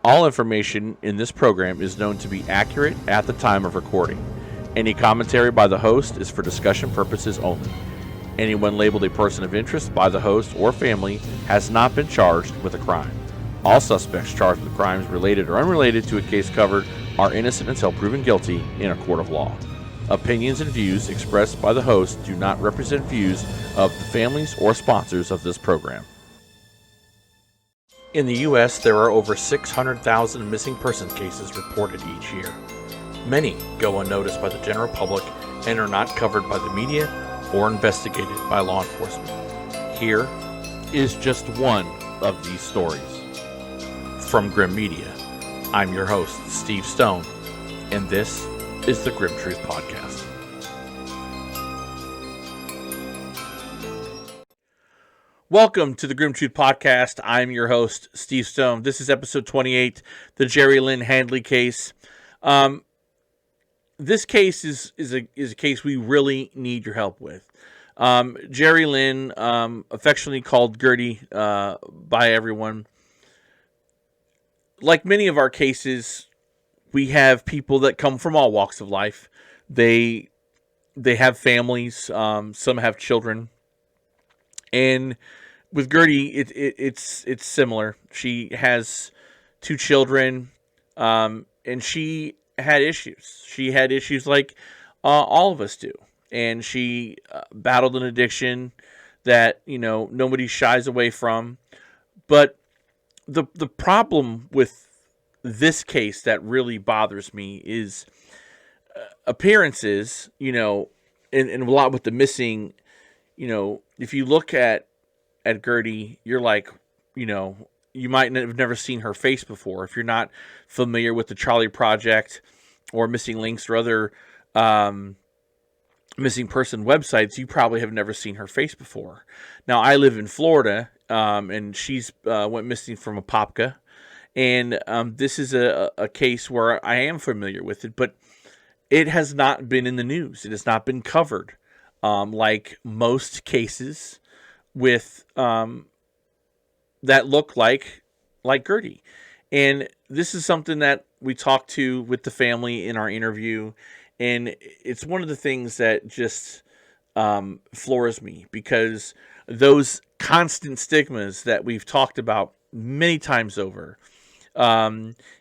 All information in this program is known to be accurate at the time of recording. Any commentary by the host is for discussion purposes only. Anyone labeled a person of interest by the host or family has not been charged with a crime. All suspects charged with crimes related or unrelated to a case covered are innocent until proven guilty in a court of law. Opinions and views expressed by the host do not represent views of the families or sponsors of this program. In the U.S., there are over 600,000 missing person cases reported each year. Many go unnoticed by the general public and are not covered by the media or investigated by law enforcement. Here is just one of these stories. From Grim Media, I'm your host, Steve Stone, and this is the Grim Truth Podcast. Welcome to the Grim Truth Podcast. I'm your host, Steve Stone. This is episode 28, the Jerilynn Handley case. This case is a case we really need your help with. Jerilynn, affectionately called Gertie by everyone. Like many of our cases, we have people that come from all walks of life. They have families. Some have children, and with Gertie, it's similar. She has two children, and she had issues. She had issues like all of us do, and she battled an addiction that nobody shies away from. But the problem with this case that really bothers me is appearances. And a lot with the missing. If you look at Gertie, you're like, you might have never seen her face before. If you're not familiar with the Charlie Project or Missing Links or other missing person websites, you probably have never seen her face before. Now, I live in Florida, and she's went missing from Apopka, and this is a case where I am familiar with it, but it has not been in the news. It has not been covered like most cases with that look like Gertie. And this is something that we talked to with the family in our interview, and it's one of the things that just floors me, because those constant stigmas that we've talked about many times over,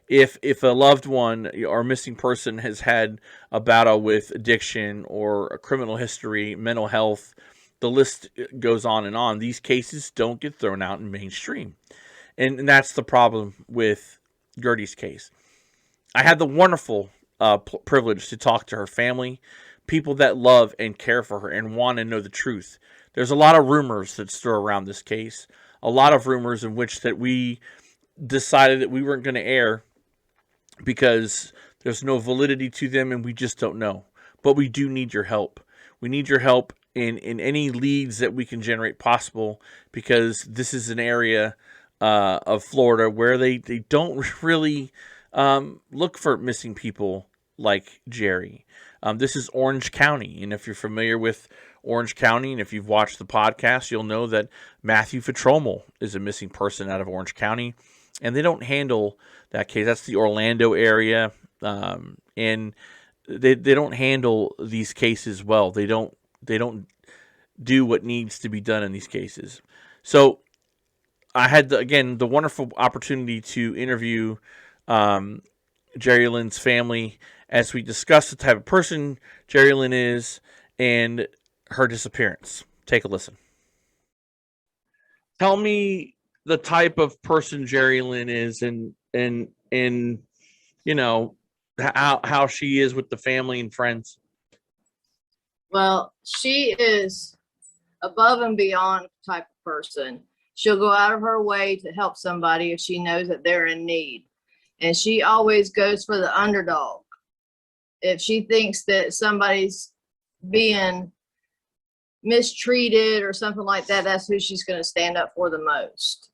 if a loved one or missing person has had a battle with addiction or a criminal history, mental health, the list goes on and on. These cases don't get thrown out in mainstream. And that's the problem with Gertie's case. I had the wonderful privilege to talk to her family, people that love and care for her and want to know the truth. There's a lot of rumors that stir around this case, a lot of rumors in which that we decided that we weren't going to air because there's no validity to them and we just don't know. But we do need your help. We need your help in any leads that we can generate possible, because this is an area of Florida where they don't really look for missing people like Jerry. This is Orange County, and if you're familiar with Orange County and if you've watched the podcast, you'll know that Matthew Fitromel is a missing person out of Orange County, and they don't handle that case. That's the Orlando area, and they don't handle these cases well. They don't do what needs to be done in these cases. So I had, the wonderful opportunity to interview Jerilynn's family as we discuss the type of person Jerilynn is and her disappearance. Take a listen. Tell me the type of person Jerilynn is, and how she is with the family and friends. Well, she is above and beyond type of person. She'll go out of her way to help somebody if she knows that they're in need. And she always goes for the underdog. If she thinks that somebody's being mistreated or something like that, that's who she's going to stand up for the most.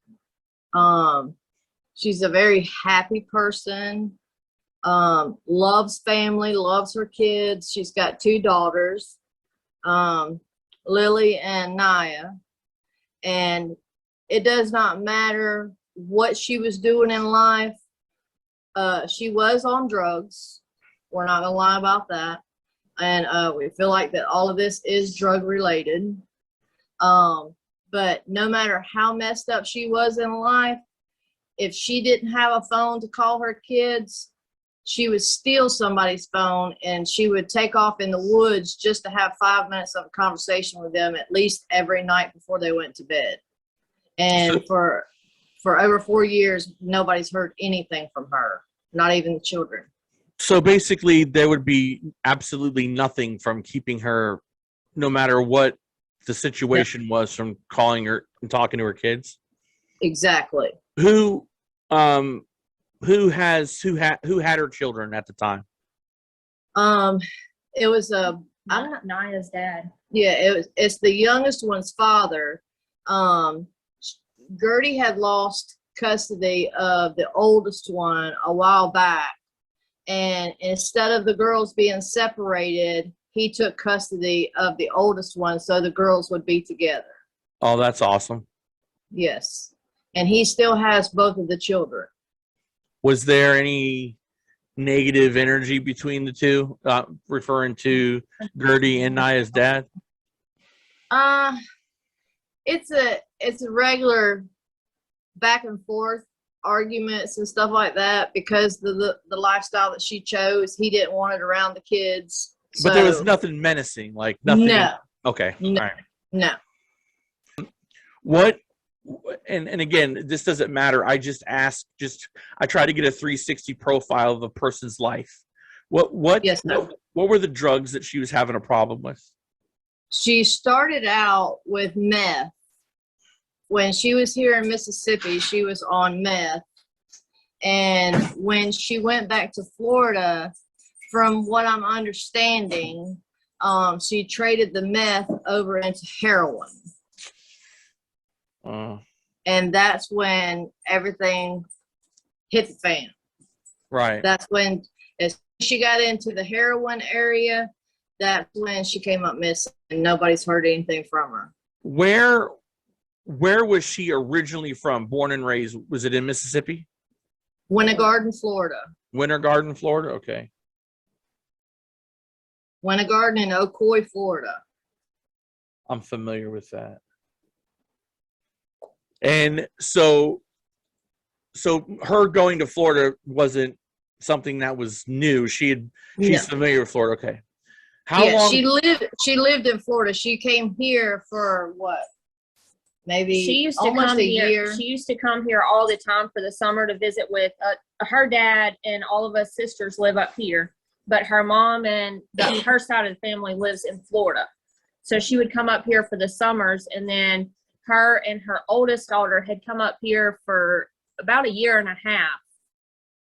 She's a very happy person, loves family, loves her kids. She's got two daughters, Lily and Naya, and it does not matter what she was doing in life. She was on drugs. We're not gonna lie about that. And we feel like that all of this is drug related. But no matter how messed up she was in life, if she didn't have a phone to call her kids, she would steal somebody's phone and she would take off in the woods just to have 5 minutes of a conversation with them at least every night before they went to bed. And for over 4 years, nobody's heard anything from her, not even the children. So basically, there would be absolutely nothing from keeping her, no matter what the situation was, from calling her and talking to her kids. Exactly. Who had her children at the time? It was Naya's dad. Yeah, it's the youngest one's father. Gertie had lost custody of the oldest one a while back, and instead of the girls being separated, he took custody of the oldest one so the girls would be together. Oh, that's awesome. Yes, and he still has both of the children. Was there any negative energy between the two, referring to Gertie and Naya's dad? It's a regular back and forth arguments and stuff like that because the lifestyle that she chose, he didn't want it around the kids. But there was nothing menacing, like nothing. No. Okay. No. All right. No. What? And again, this doesn't matter. I just ask. I try to get a 360 profile of a person's life. What? Yes. No. What were the drugs that she was having a problem with? She started out with meth. When she was here in Mississippi, she was on meth. And when she went back to Florida, from what I'm understanding, she traded the meth over into heroin. And that's when everything hit the fan. Right. That's when, as she got into the heroin area, that's when she came up missing and nobody's heard anything from her. Where was she originally from? Born and raised? Was it in Mississippi? Winter Garden, Florida. Winter Garden, Florida? Okay. Winter Garden in Ocoee, Florida. I'm familiar with that. And so her going to Florida wasn't something that was new. She's familiar with Florida. Okay. How long? She lived in Florida. She came here for what? Maybe She used to almost come a here. year. She used to come here all the time for the summer to visit with her dad, and all of us sisters live up here. But her mom and her side of the family lives in Florida. So she would come up here for the summers, and then her and her oldest daughter had come up here for about a year and a half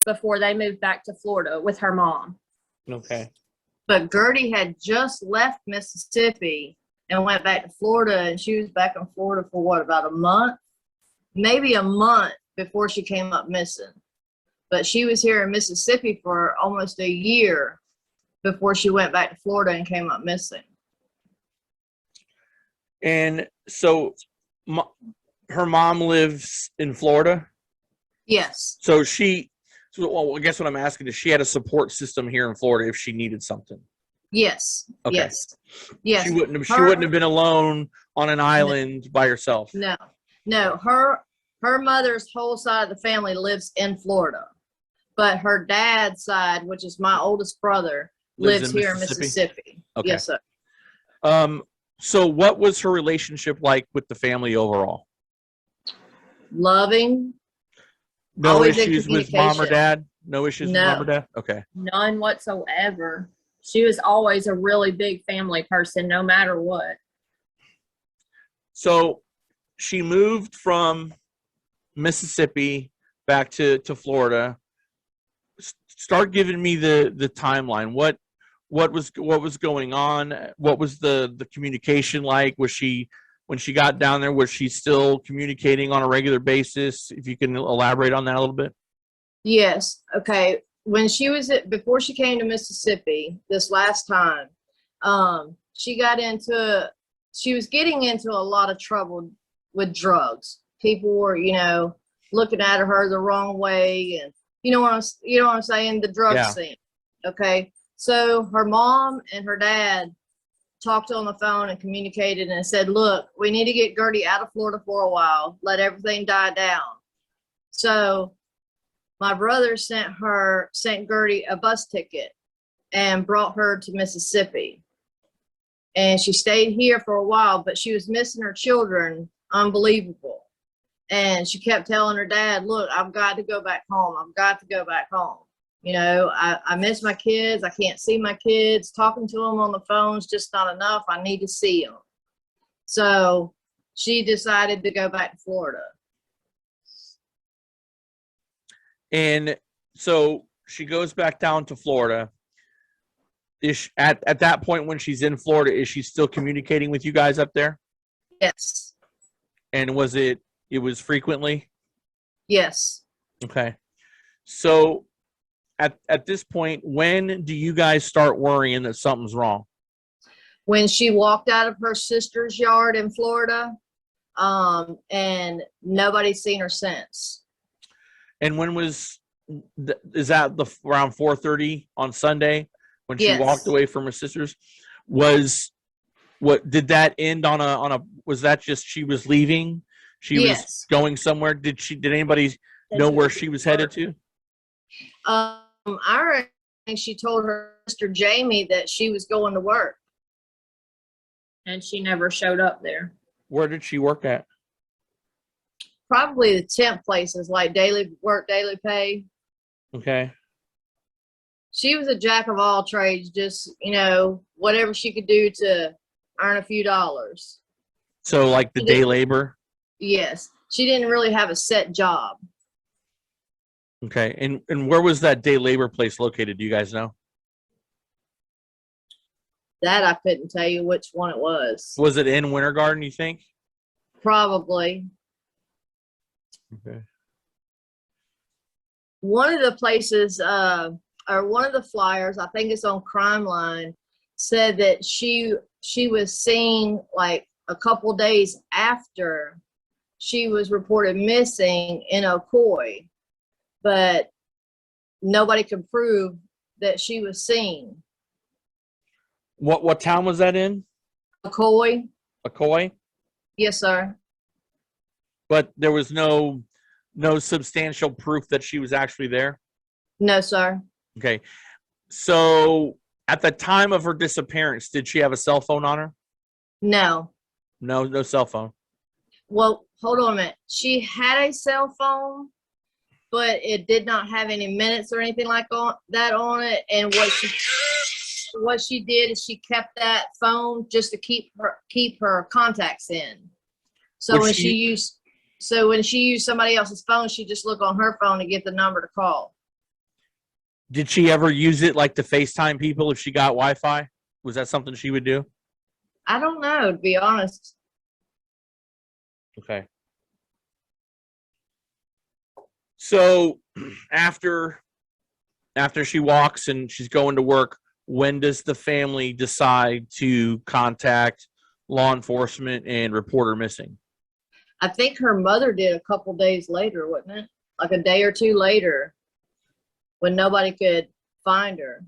before they moved back to Florida with her mom. Okay. But Gertie had just left Mississippi and went back to Florida, and she was back in Florida for what, about a month? Maybe a month before she came up missing. But she was here in Mississippi for almost a year before she went back to Florida and came up missing. And so her mom lives in Florida? Yes. So I guess what I'm asking is, she had a support system here in Florida if she needed something. Yes. Okay. Yes. She wouldn't have been alone on an island by herself. No. Her mother's whole side of the family lives in Florida, but her dad's side, which is my oldest brother, lives here in Mississippi. Okay. Yes, sir. So what was her relationship like with the family overall? Loving. No issues with mom or dad? No issues with mom or dad? Okay. None whatsoever. She was always a really big family person, no matter what. So she moved from Mississippi back to Florida. Start giving me the timeline. What was going on? What was the communication like? Was she, when she got down there, was she still communicating on a regular basis? If you can elaborate on that a little bit. Yes. Okay. When before she came to Mississippi this last time, she was getting into a lot of trouble with drugs. People were, looking at her the wrong way, and you know what I'm saying? The drug Yeah. scene. Okay. So her mom and her dad talked on the phone and communicated and said, look, we need to get Gertie out of Florida for a while, let everything die down. So my brother sent Gertie a bus ticket and brought her to Mississippi. And she stayed here for a while, but she was missing her children. Unbelievable. And she kept telling her dad, look, I've got to go back home. I've got to go back home. You know, I miss my kids. I can't see my kids. Talking to them on the phone is just not enough. I need to see them. So she decided to go back to Florida. And so she goes back down to Florida. Is she, at that point when she's in Florida, is she still communicating with you guys up there? Yes. And was it was frequently? Yes. Okay. So at this point, when do you guys start worrying that something's wrong? When she walked out of her sister's yard in Florida, and nobody's seen her since. And when is that around 4:30 on Sunday when she Yes. walked away from her sister's? What did that end on a was that just she was leaving? She Yes. was going somewhere. Did anybody know where she was headed to? I think she told her sister Jamie that she was going to work. And she never showed up there. Where did she work at? Probably the temp places like daily work, daily pay. Okay. She was a jack of all trades, just, you know, whatever she could do to earn a few dollars. So like the day labor? Yes. She didn't really have a set job. Okay. And where was that day labor place located? Do you guys know? That I couldn't tell you which one it was. Was it in Winter Garden, you think? Probably. Okay. One of the places, or one of the flyers, I think it's on Crime Line, said that she was seen like a couple days after she was reported missing in Ocoee, but nobody could prove that she was seen. What town was that in? Ocoee? Ocoee? Yes, sir. But there was no substantial proof that she was actually there? No, sir. Okay. So at the time of her disappearance, did she have a cell phone on her? No. No cell phone. Well, hold on a minute. She had a cell phone, but it did not have any minutes or anything like that on it. And what she did is she kept that phone just to keep her contacts in. So when she used somebody else's phone, she just looked on her phone to get the number to call. Did she ever use it like to FaceTime people if she got Wi-Fi? Was that something she would do? I don't know, to be honest. Okay. So after she walks and she's going to work, when does the family decide to contact law enforcement and report her missing? I think her mother did a couple days later, wasn't it? Like a day or two later, when nobody could find her.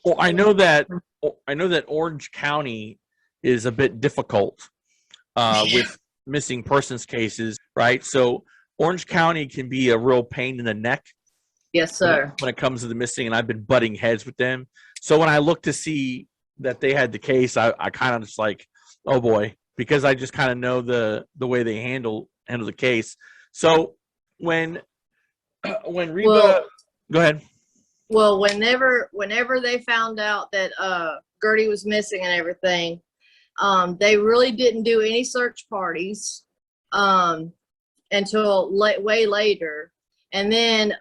Well, I know that Orange County is a bit difficult with missing persons cases, right? So Orange County can be a real pain in the neck. Yes, sir. When it comes to the missing, and I've been butting heads with them. So when I looked to see that they had the case, I kind of just like, oh boy, because I just kind of know the way they handle the case. So when Reba, go ahead. Well, whenever they found out that Gertie was missing and everything, they really didn't do any search parties until way later. And then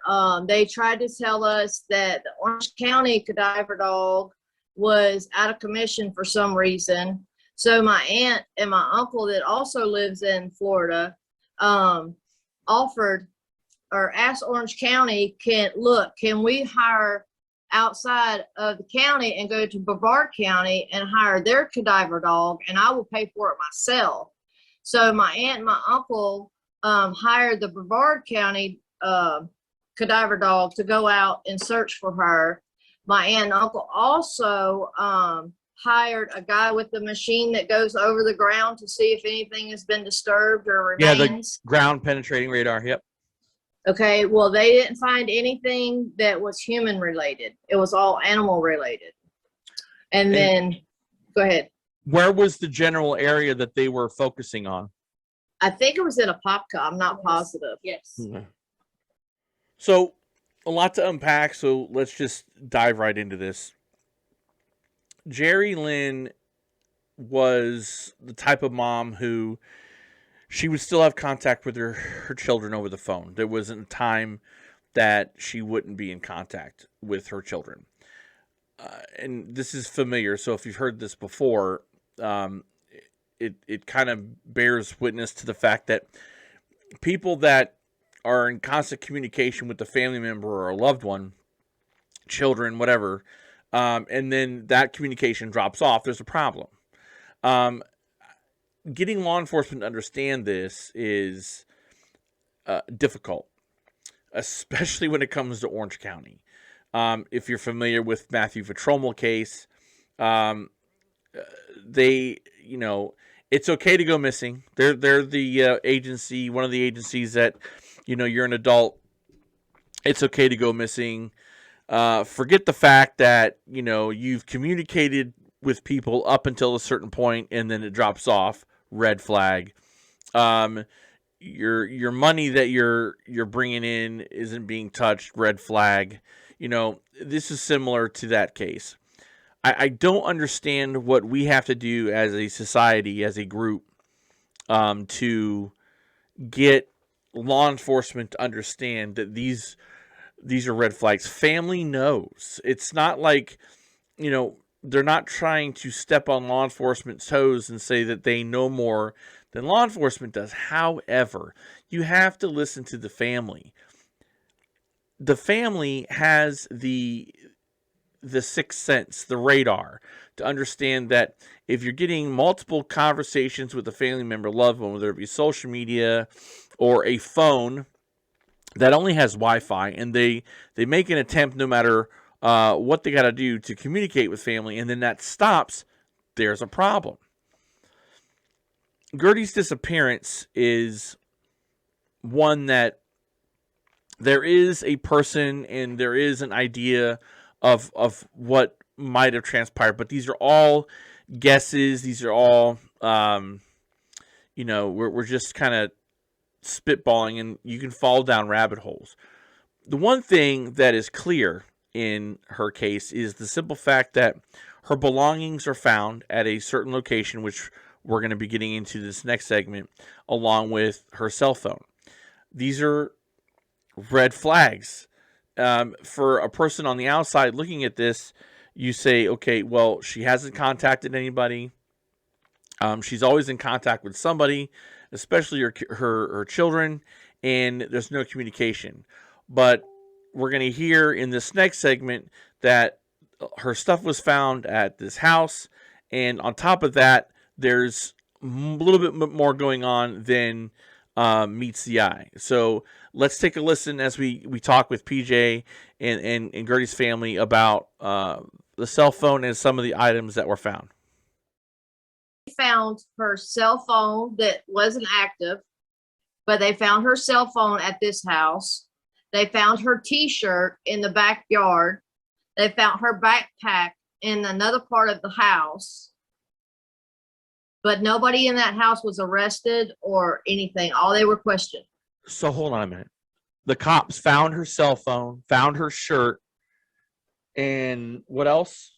they tried to tell us that the Orange County cadaver dog was out of commission for some reason. So my aunt and my uncle that also lives in Florida offered or asked Orange County, can we hire outside of the county and go to Brevard County and hire their cadaver dog, and I will pay for it myself. So my aunt and my uncle hired the Brevard County cadaver dog to go out and search for her. My aunt and uncle also hired a guy with the machine that goes over the ground to see if anything has been disturbed or Yeah, remains. the ground penetrating radar. Yep. Okay, well, they didn't find anything that was human related. It was all animal related. And then, go ahead. Where was the general area that they were focusing on? I think it was in a Popka. I'm not positive. Yes. Okay. So, a lot to unpack, so let's just dive right into this. Jerilynn was the type of mom who she would still have contact with her children over the phone. There wasn't a time that she wouldn't be in contact with her children. And this is familiar, so if you've heard this before, it kind of bears witness to the fact that people that are in constant communication with a family member or a loved one, children, whatever, and then that communication drops off, there's a problem. Getting law enforcement to understand this is difficult, especially when it comes to Orange County. If you're familiar with Matthew Vetromel case, they, it's okay to go missing. They're the agency, one of the agencies that, you're an adult. It's okay to go missing. Forget the fact that, you've communicated with people up until a certain point and then it drops off. Red flag. Your money that you're bringing in isn't being touched. Red flag. This is similar to that case. I don't understand what we have to do as a society, as a group, to get law enforcement to understand that these are red flags. Family knows. It's not like, they're not trying to step on law enforcement's toes and say that they know more than law enforcement does. However, you have to listen to the family. The family has the sixth sense, the radar, to understand that if you're getting multiple conversations with a family member, loved one, whether it be social media or a phone that only has Wi-Fi, and they make an attempt no matter what they got to do to communicate with family, and then that stops, there's a problem. Gertie's disappearance is one that there is a person and there is an idea of what might have transpired, but these are all guesses. These are all, we're just kind of spitballing, and you can fall down rabbit holes. The one thing that is clear in her case is the simple fact that her belongings are found at a certain location, which we're going to be getting into this next segment, along with her cell phone. These are red flags. For a person on the outside looking at this, you say, okay, well, she hasn't contacted anybody. She's always in contact with somebody, especially her children, and there's no communication. But we're going to hear in this next segment that her stuff was found at this house, and on top of that, there's a little bit more going on than meets the eye. So let's take a listen as we talk with PJ and Gertie's family about the cell phone and some of the items that were found. They found her cell phone that wasn't active, but they found her cell phone at this house. They found her t-shirt in the backyard. They found her backpack in another part of the house. But nobody in that house was arrested or anything. All they were questioned. So hold on a minute. The cops found her cell phone, found her shirt, and what else?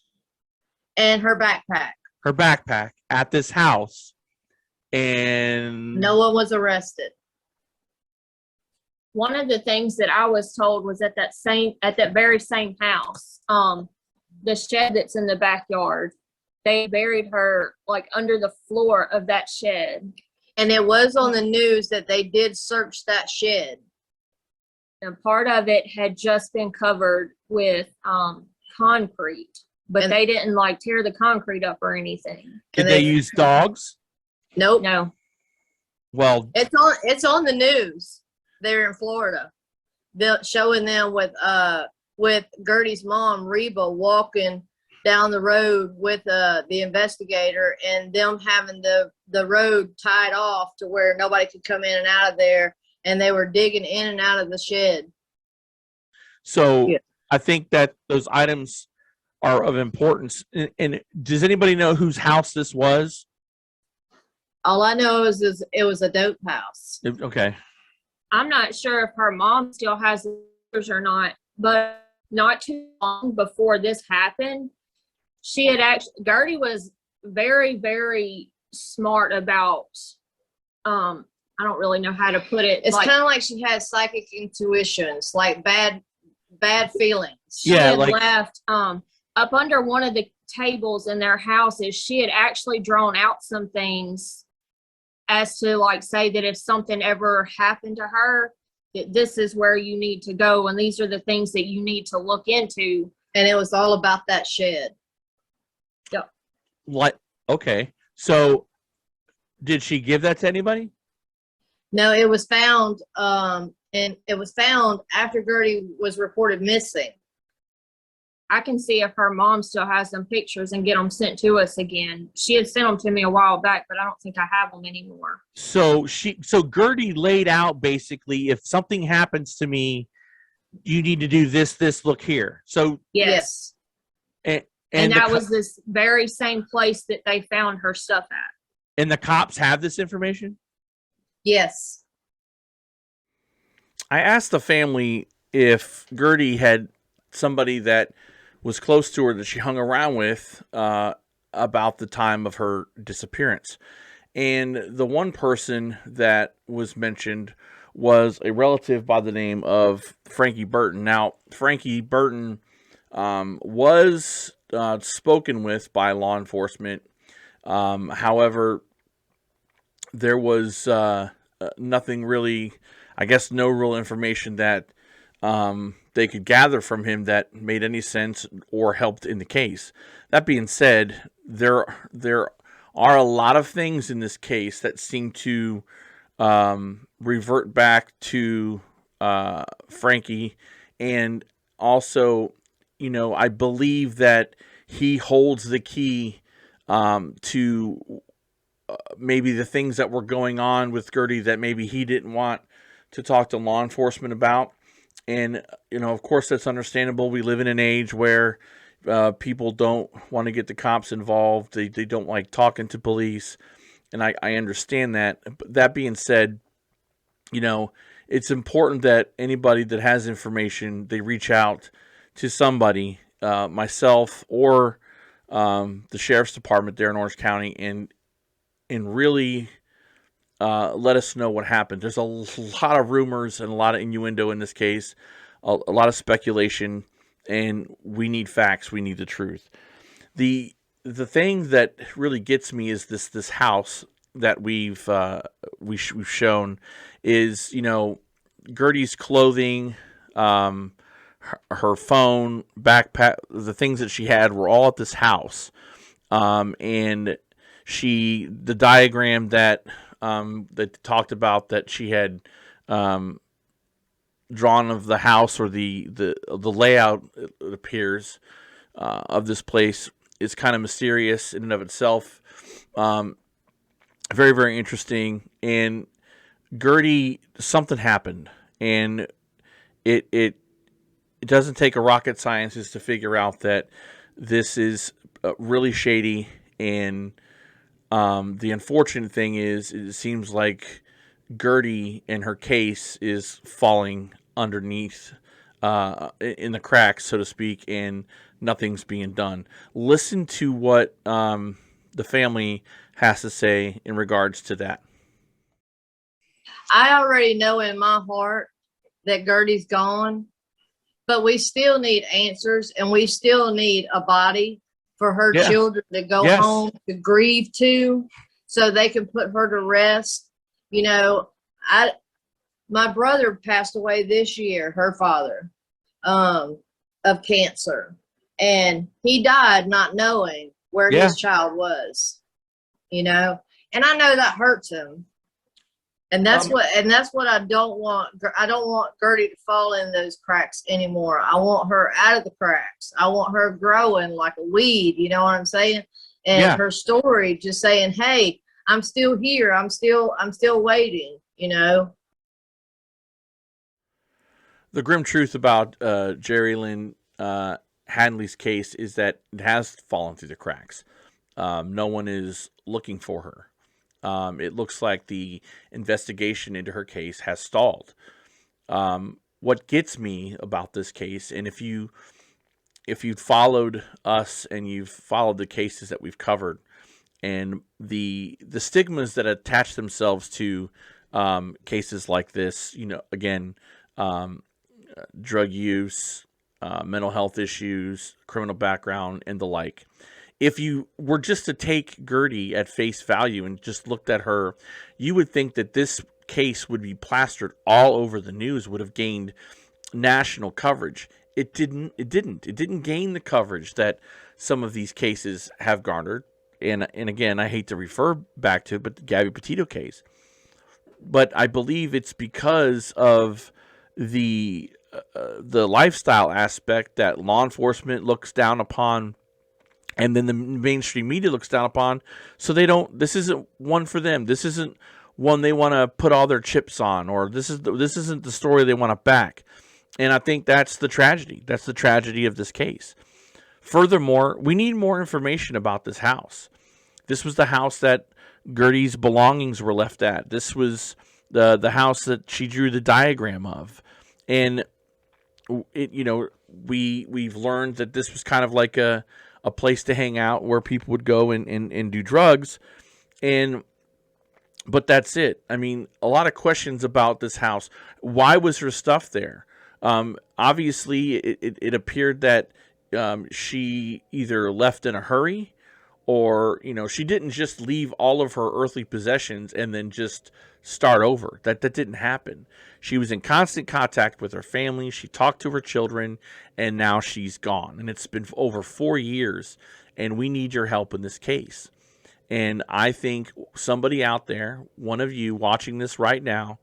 And her backpack. Her backpack at this house, and no one was arrested. One of the things that I was told was at that very same house, the shed that's in the backyard, they buried her like under the floor of that shed. And it was on the news that they did search that shed. And part of it had just been covered with concrete, but they didn't like tear the concrete up or anything. Did they use dogs? Nope. No. Well, it's on the news. They're in Florida. showing them with Gertie's mom, Reba, walking down the road with the investigator, and them having the road tied off to where nobody could come in and out of there, and they were digging in and out of the shed. So Yeah. I think that those items are of importance. And does anybody know whose house this was? All I know is it was a dope house. Okay. I'm not sure if her mom still has the pictures or not, but not too long before this happened, she had Gertie was very, very smart about, I don't really know how to put it. It's kind of like she had psychic intuitions, like bad feelings. She had left up under one of the tables in their houses. She had actually drawn out some things as to like say that if something ever happened to her, that this is where you need to go and these are the things that you need to look into. And it was all about that shed. Yep. What? Okay. So did she give that to anybody? No, it was found, and it was found after Gertie was reported missing. I can see if her mom still has some pictures and get them sent to us again. She had sent them to me a while back, but I don't think I have them anymore. So Gertie laid out basically, if something happens to me, you need to do this, look here. So yes. And that was this very same place that they found her stuff at. And the cops have this information? Yes. I asked the family if Gertie had somebody that was close to her that she hung around with about the time of her disappearance. And the one person that was mentioned was a relative by the name of Frankie Burton. Now, Frankie Burton was spoken with by law enforcement. However, there was nothing really, I guess no real information that they could gather from him that made any sense or helped in the case. That being said, there are a lot of things in this case that seem to revert back to Frankie, and also, I believe that he holds the key to maybe the things that were going on with Gertie that maybe he didn't want to talk to law enforcement about. And, of course, that's understandable. We live in an age where people don't want to get the cops involved. They don't like talking to police. And I understand that. But that being said, it's important that anybody that has information, they reach out to somebody, myself or the sheriff's department there in Orange County, and really let us know what happened. There's a lot of rumors and a lot of innuendo in this case, a lot of speculation, and we need facts. We need the truth. The thing that really gets me is this house that we've shown is, Gertie's clothing, her phone, backpack, the things that she had were all at this house. And the diagram that talked about that she had drawn of the house, or the layout, it appears, of this place is kind of mysterious in and of itself. Very, very interesting. And Gertie, something happened, and it doesn't take a rocket scientist to figure out that this is really shady. And the unfortunate thing is, it seems like Gertie and her case is falling underneath in the cracks, so to speak, and nothing's being done. Listen to what the family has to say in regards to that. I already know in my heart that Gertie's gone, but we still need answers, and we still need a body for her children to go home to grieve to, so they can put her to rest. My brother passed away this year, her father, of cancer, and he died not knowing where his child was, and I know that hurts him And that's what I don't want. I don't want Gertie to fall in those cracks anymore. I want her out of the cracks. I want her growing like a weed. You know what I'm saying? And her story just saying, "Hey, I'm still here. I'm still waiting." You know. The grim truth about Jerilynn Handley's case is that it has fallen through the cracks. No one is looking for her. It looks like the investigation into her case has stalled. What gets me about this case, and if you've followed us and you've followed the cases that we've covered, and the stigmas that attach themselves to cases like this, again, drug use, mental health issues, criminal background, and the like. If you were just to take Gertie at face value and just looked at her, you would think that this case would be plastered all over the news, would have gained national coverage. It didn't. It didn't gain the coverage that some of these cases have garnered. And again, I hate to refer back to it, but the Gabby Petito case. But I believe it's because of the lifestyle aspect that law enforcement looks down upon, and then the mainstream media looks down upon. So this isn't one for them. This isn't one they want to put all their chips on, or this isn't the story they want to back. And I think that's the tragedy. That's the tragedy of this case. Furthermore, we need more information about this house. This was the house that Gertie's belongings were left at. This was the house that she drew the diagram of. And we've learned that this was kind of like a place to hang out where people would go and do drugs. But that's it. I mean, a lot of questions about this house. Why was her stuff there? Obviously, it appeared that she either left in a hurry, or she didn't just leave all of her earthly possessions and then just start over. That didn't happen. She was in constant contact with her family. She talked to her children, and now she's gone. And it's been over 4 years, and we need your help in this case. And I think somebody out there, one of you watching this right now,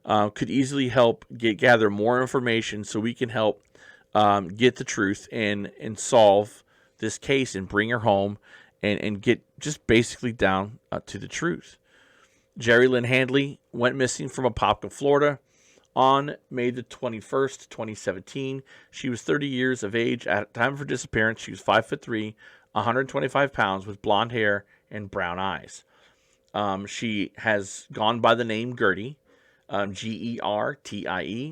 could easily help gather more information so we can help get the truth and solve this case and bring her home and get just basically down to the truth. Jerilynn Handley went missing from Apopka, Florida on May the 21st, 2017. She was 30 years of age at the time of her disappearance. She was 5'3", 125 pounds, with blonde hair and brown eyes. She has gone by the name Gertie, Gertie.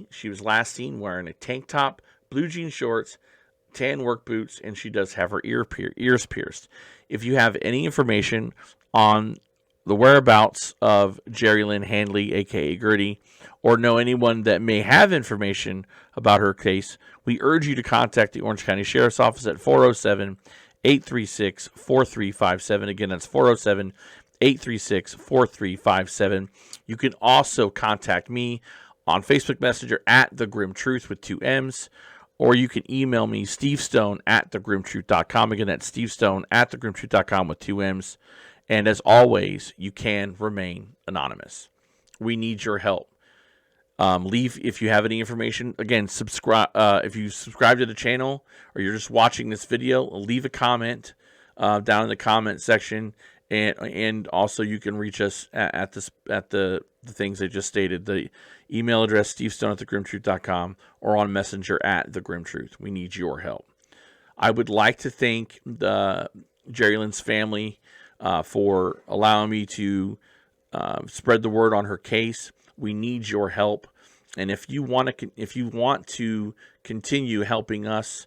She was last seen wearing a tank top, blue jean shorts, tan work boots, and she does have her ears pierced. If you have any information on the whereabouts of Jerilynn Handley, aka Gertie, or know anyone that may have information about her case, we urge you to contact the Orange County Sheriff's Office at 407-836-4357. Again, that's 407-836-4357. You can also contact me on Facebook Messenger at The Grim Truth with 2 M's, or you can email me, stevestone@thegrimtruth.com. Again, that's stevestone@thegrimtruth.com with 2 M's. And as always, you can remain anonymous. We need your help. Leave if you have any information. Again, subscribe. If you subscribe to the channel or you're just watching this video, leave a comment down in the comment section, and also you can reach us at the things I just stated. The email address stevestone@thegrimtruth.com or on Messenger at The Grim Truth. We need your help. I would like to thank the Jerilynn's family for allowing me to spread the word on her case. We need your help, and if you want to continue helping us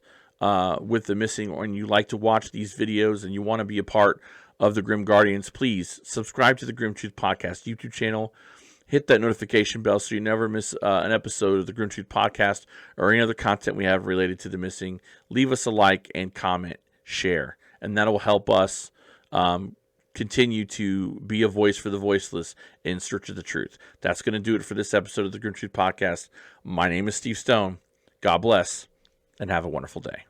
with the missing, and you like to watch these videos and you want to be a part of the Grim Guardians, please subscribe to the Grim Truth Podcast YouTube channel. Hit that notification bell so you never miss an episode of the Grim Truth Podcast or any other content we have related to the missing. Leave us a like and comment, share, and that will help us continue to be a voice for the voiceless in search of the truth. That's going to do it for this episode of the Grim Truth Podcast. My name is Steve Stone. God bless, and have a wonderful day.